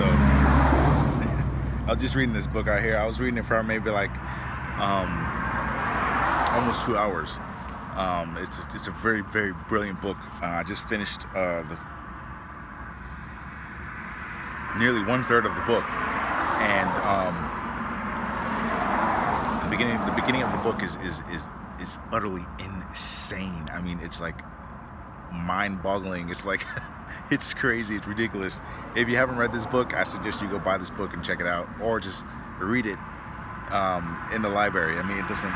So I was just reading this book out here. I was reading it for maybe like almost 2 hours. It's a very, very brilliant book. I just finished nearly 1/3 of the book, and the beginning of the book is utterly insane. I mean, it's like mind-boggling. It's like it's crazy. It's ridiculous. If you haven't read this book, I suggest you go buy this book and check it out, or just read it in the library. I mean, it doesn't.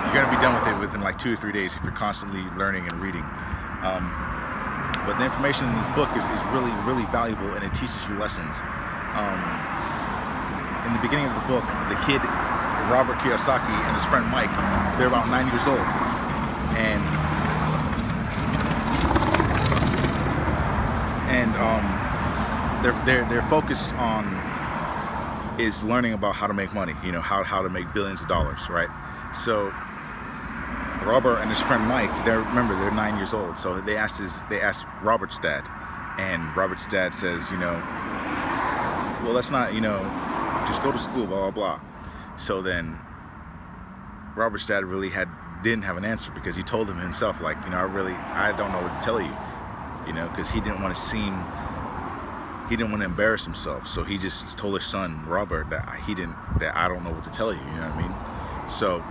You're gonna be done with it within like 2 or 3 days if you're constantly learning and reading. But the information in this book is really, really valuable, and it teaches you lessons. In the beginning of the book, the kid Robert Kiyosaki and his friend Mike, they're about 9 years old, and their focus on is learning about how to make money. You know, how to make billions of dollars, right? So Robert and his friend Mike, they're 9 years old. So they asked Robert's dad, and Robert's dad says, well, let's not, just go to school, blah, blah, blah. So then Robert's dad really didn't have an answer, because he told him himself, like, I don't know what to tell you, because he didn't want to embarrass himself. So he just told his son, Robert, that I don't know what to tell you, you know what I mean? So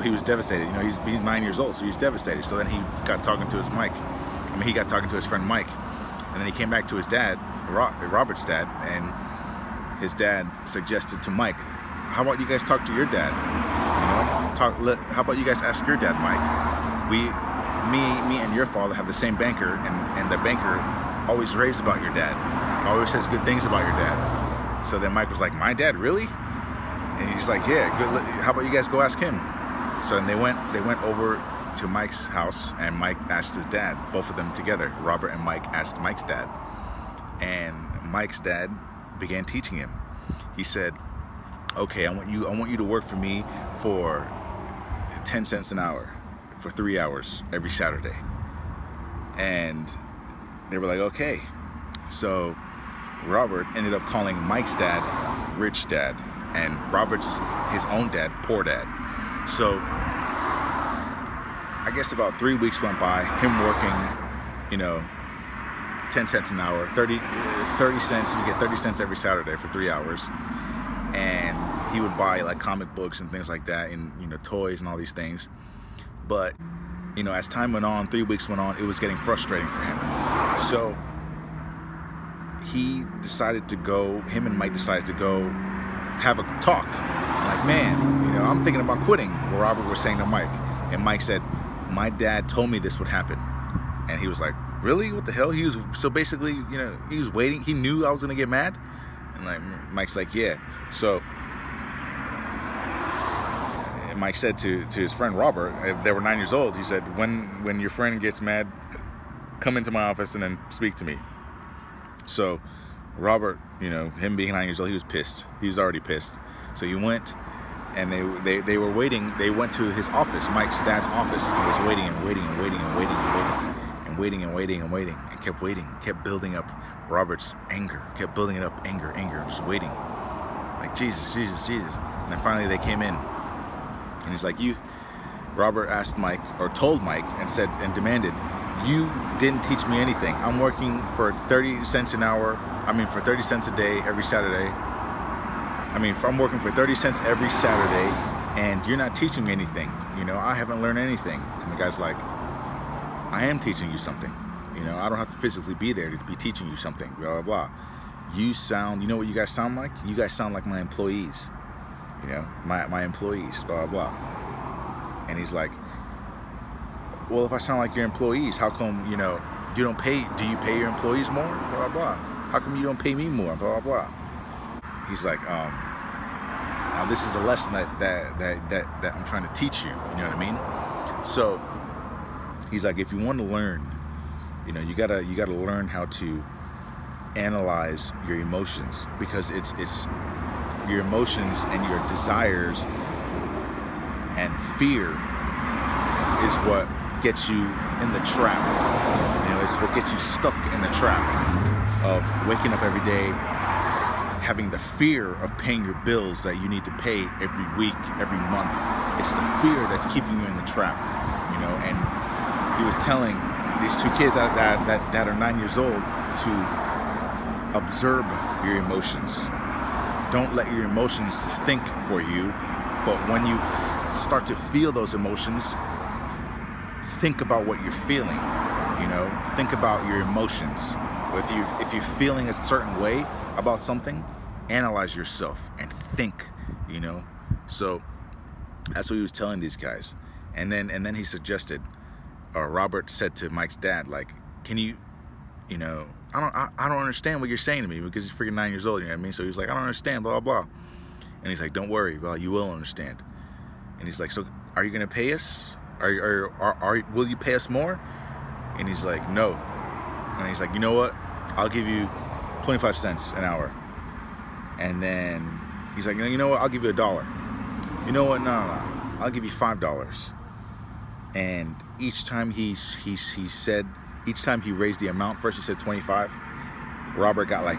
he was devastated. He's 9 years old, so he's devastated. So then he got talking to his friend Mike, and then he came back to his dad, Robert's dad, and his dad suggested to Mike, how about you guys talk to your dad? How about you guys ask your dad, Mike? Me and your father have the same banker, and the banker always raves about your dad, always says good things about your dad. So then Mike was like, my dad, really? And he's like, yeah, good. How about you guys go ask him? So then they went over to Mike's house, and Mike asked his dad, both of them together. Robert and Mike asked Mike's dad, and Mike's dad began teaching him. He said, okay, I want you to work for me for 10 cents an hour for 3 hours every Saturday. And they were like, okay. So Robert ended up calling Mike's dad Rich Dad, and Robert's his own dad Poor Dad. So I guess about 3 weeks went by, him working, 10 cents an hour, 30 cents. You get 30 cents every Saturday for 3 hours. And he would buy like comic books and things like that, and toys and all these things. But as time went on, 3 weeks went on, it was getting frustrating for him. So him and Mike decided to go have a talk. Like, man, I'm thinking about quitting. Well, Robert was saying to Mike, and Mike said, my dad told me this would happen. And he was like, really? What the hell? He was waiting. He knew I was gonna get mad. And like, Mike's like, yeah. So Mike said to his friend Robert, if they were 9 years old, he said, when your friend gets mad, come into my office and then speak to me. So Robert, him being 9 years old, he was pissed. He was already pissed. So he went, and they were waiting. They went to his office, Mike's dad's office, and was waiting and waiting and waiting and waiting and waiting and waiting and waiting and waiting, and kept waiting, kept building up Robert's anger, kept building it up, anger, just waiting. Like, Jesus. And then finally they came in, and he's like, Robert asked Mike, or told Mike, and said, and demanded, you didn't teach me anything. I'm working for 30 cents an hour. For 30 cents a day every Saturday. I'm working for 30 cents every Saturday, and you're not teaching me anything. I haven't learned anything. And the guy's like, I am teaching you something. I don't have to physically be there to be teaching you something, blah, blah, blah. You know what you guys sound like? You guys sound like my employees. My employees, blah, blah, blah. And he's like, well, if I sound like your employees, how come, you don't pay, do you pay your employees more? Blah, blah. How come you don't pay me more? Blah, blah. He's like, now this is a lesson that I'm trying to teach you. You know what I mean? So he's like, if you want to learn, you gotta learn how to analyze your emotions, because it's your emotions and your desires and fear is what gets you in the trap. It's what gets you stuck in the trap. of waking up every day, having the fear of paying your bills that you need to pay every week, every month. It's the fear that's keeping you in the trap, you know. And he was telling these two kids that are 9 years old to observe your emotions. Don't let your emotions think for you, but when you start to feel those emotions, think about what you're feeling, you know. Think about your emotions. If you're feeling a certain way about something, analyze yourself and think, you know. So that's what he was telling these guys. And then he suggested, or Robert said to Mike's dad, like, can you, you know, I don't understand what you're saying to me, because he's freaking 9 years old, you know what I mean? So he's like, I don't understand, blah, blah, blah. And he's like, don't worry, well, you will understand. And he's like, so are you gonna pay us? Will you pay us more? And he's like, no. And he's like, you know what? I'll give you 25 cents an hour. And then he's like, you know what? I'll give you $1. You know what? No. I'll give you $5. And each time he said, each time he raised the amount, first he said 25, Robert got like,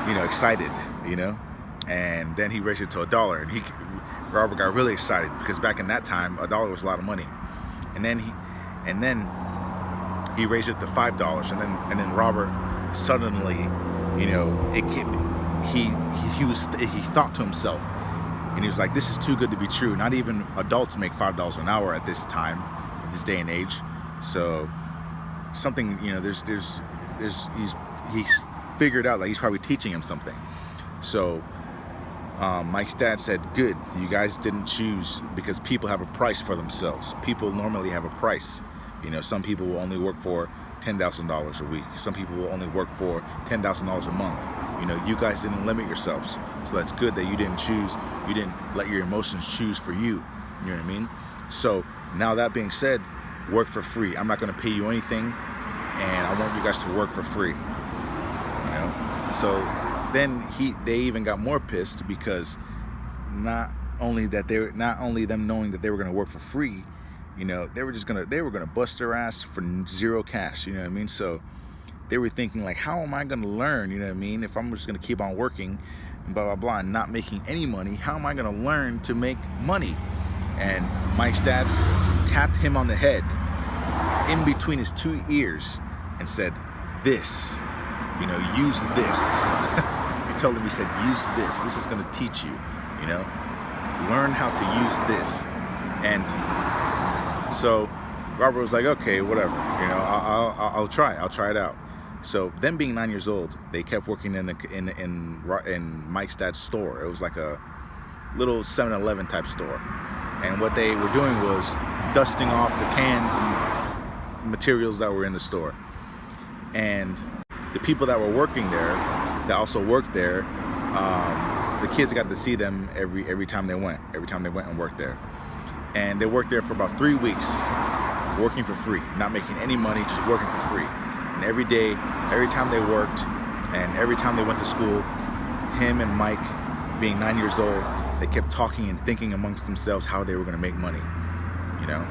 you know, excited, you know, and then he raised it to $1, and Robert got really excited, because back in that time, $1 was a lot of money. And then he raised it to $5, and then Robert suddenly, you know, he thought to himself, and he was like, this is too good to be true. Not even adults make $5 an hour at this time, this day and age. So something, you know, he's figured out, like, he's probably teaching him something. So Mike's dad said, good, you guys didn't choose, because people have a price for themselves. People normally have a price. You know, some people will only work for $10,000 a week. Some people will only work for $10,000 a month. You know, you guys didn't limit yourselves. So that's good that you didn't let your emotions choose for you. You know what I mean? So now, that being said, work for free. I'm not going to pay you anything, and I want you guys to work for free. You know? So then they even got more pissed, because not only them knowing that they were going to work for free, you know, they were going to bust their ass for zero cash. You know what I mean? So they were thinking, like, how am I going to learn? You know what I mean? If I'm just going to keep on working and blah, blah, blah, and not making any money, how am I going to learn to make money? And Mike's dad tapped him on the head in between his two ears and said, this, you know, use this. He told him, he said, use this. This is going to teach you, you know, learn how to use this. And so Robert was like, okay, whatever, you know, I'll try it out. So them being 9 years old, they kept working in Mike's dad's store. It was like a little 7-Eleven type store. And what they were doing was dusting off the cans and materials that were in the store. And the people that were working there, that also worked there, the kids got to see them every time they went and worked there. And they worked there for about 3 weeks, working for free, not making any money, just working for free. And every day, every time they worked, and every time they went to school, him and Mike, being 9 years old, they kept talking and thinking amongst themselves how they were going to make money, you know.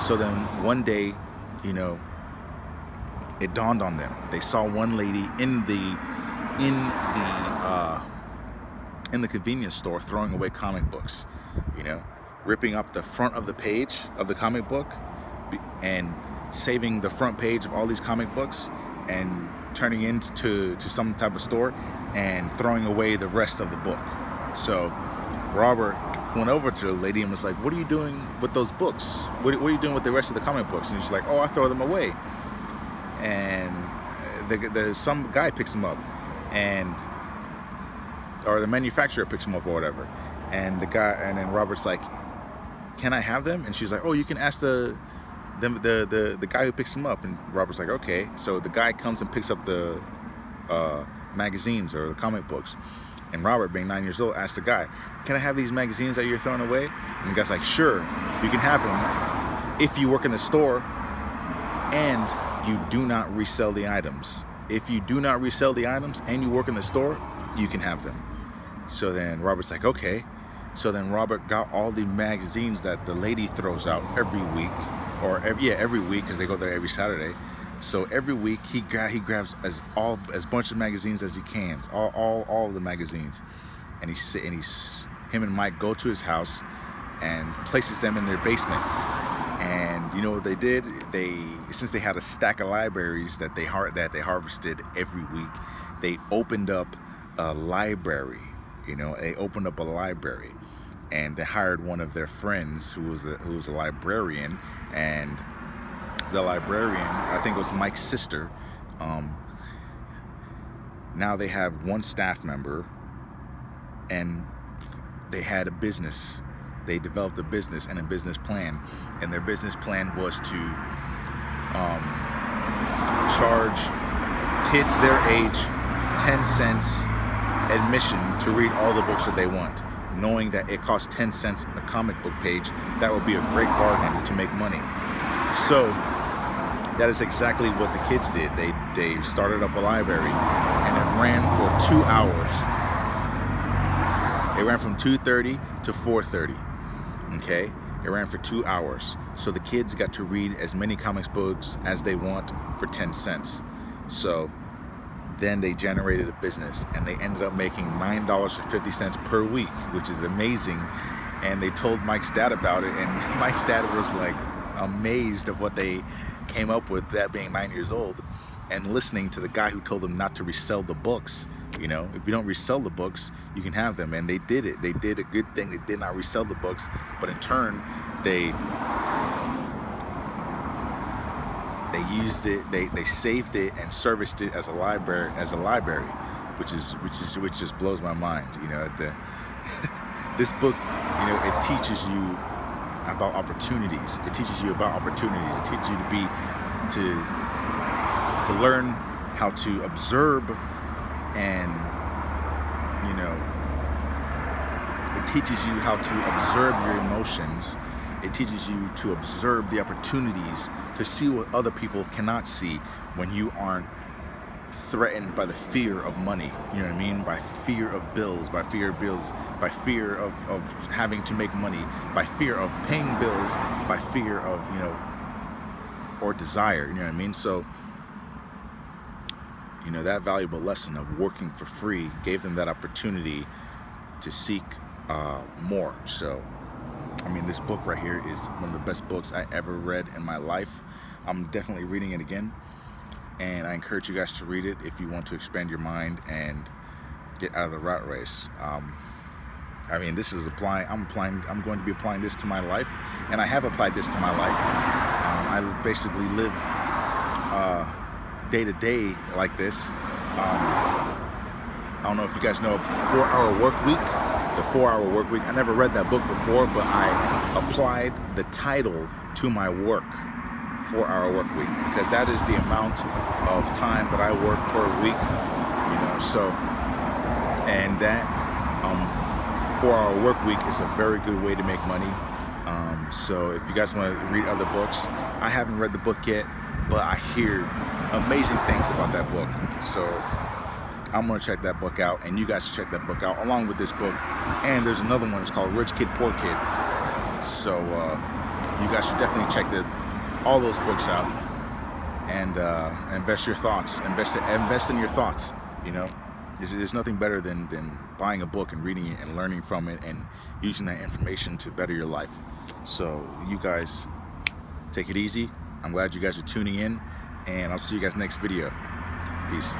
So then one day, you know, it dawned on them. They saw one lady in the convenience store throwing away comic books, you know, ripping up the front of the page of the comic book and saving the front page of all these comic books and turning into some type of store and throwing away the rest of the book. So Robert went over to the lady and was like, what are you doing with those books? What are you doing with the rest of the comic books? And she's like, oh, I throw them away. And some guy picks them up, or the manufacturer picks them up or whatever. And then Robert's like, can I have them? And she's like, oh, you can ask the guy who picks them up. And Robert's like, okay. So the guy comes and picks up the magazines or the comic books. And Robert, being 9 years old, asked the guy, can I have these magazines that you're throwing away? And the guy's like, sure, you can have them if you work in the store and you do not resell the items. If you do not resell the items and you work in the store, you can have them. So then Robert's like, okay. So then Robert got all the magazines that the lady throws out every week, every week, because they go there every Saturday. So every week he grabs as bunch of magazines as he can, all of the magazines, and him and Mike go to his house and places them in their basement. And you know what they did? Since they had a stack of libraries that they harvested every week, they opened up a library. You know, they opened up a library, and they hired one of their friends who was a librarian, and the librarian, I think it was Mike's sister. Now they have one staff member, and they had a business. They developed a business and a business plan, and their business plan was to charge kids their age 10 cents admission to read all the books that they want, knowing that it costs 10 cents a comic book page. That would be a great bargain to make money. So that is exactly what the kids did. They started up a library, and it ran for 2 hours. It ran from 2:30 to 4:30. Okay, it ran for 2 hours. So the kids got to read as many comics books as they want for 10 cents. So then they generated a business, and they ended up making $9.50 per week, which is amazing. And they told Mike's dad about it, and Mike's dad was like amazed of what they came up with, that being 9 years old, and listening to the guy who told them not to resell the books. You know, if you don't resell the books, you can have them. And they did it. They did a good thing. They did not resell the books, but in turn, they used it. They saved it and serviced it as a library, which just blows my mind. You know, this book, you know, it teaches you about opportunities. It teaches you about opportunities. It teaches you to learn how to observe. And, you know, it teaches you how to observe your emotions. It teaches you to observe the opportunities, to see what other people cannot see when you aren't threatened by the fear of money. You know what I mean? By fear of bills, by fear of having to make money, by fear of paying bills, by fear of, you know, or desire. You know what I mean? So, you know, that valuable lesson of working for free gave them that opportunity to seek more. So, I mean, this book right here is one of the best books I ever read in my life. I'm definitely reading it again, and I encourage you guys to read it if you want to expand your mind and get out of the rat race. I mean, this is I'm going to be applying this to my life, and I have applied this to my life. I basically live day to day like this. I don't know if you guys know of the 4-Hour Work Week. The 4-Hour Work Week. I never read that book before, but I applied the title to my work, 4-Hour Work Week, because that is the amount of time that I work per week. You know, so, and that 4-Hour Work Week is a very good way to make money. So if you guys want to read other books, I haven't read the book yet, but I hear amazing things about that book. So I'm going to check that book out, and you guys should check that book out along with this book. And there's another one, it's called Rich Kid, Poor Kid. So you guys should definitely check all those books out, and invest your thoughts. Invest in your thoughts. You know, there's nothing better than buying a book and reading it and learning from it and using that information to better your life. So you guys take it easy. I'm glad you guys are tuning in, and I'll see you guys next video. Peace.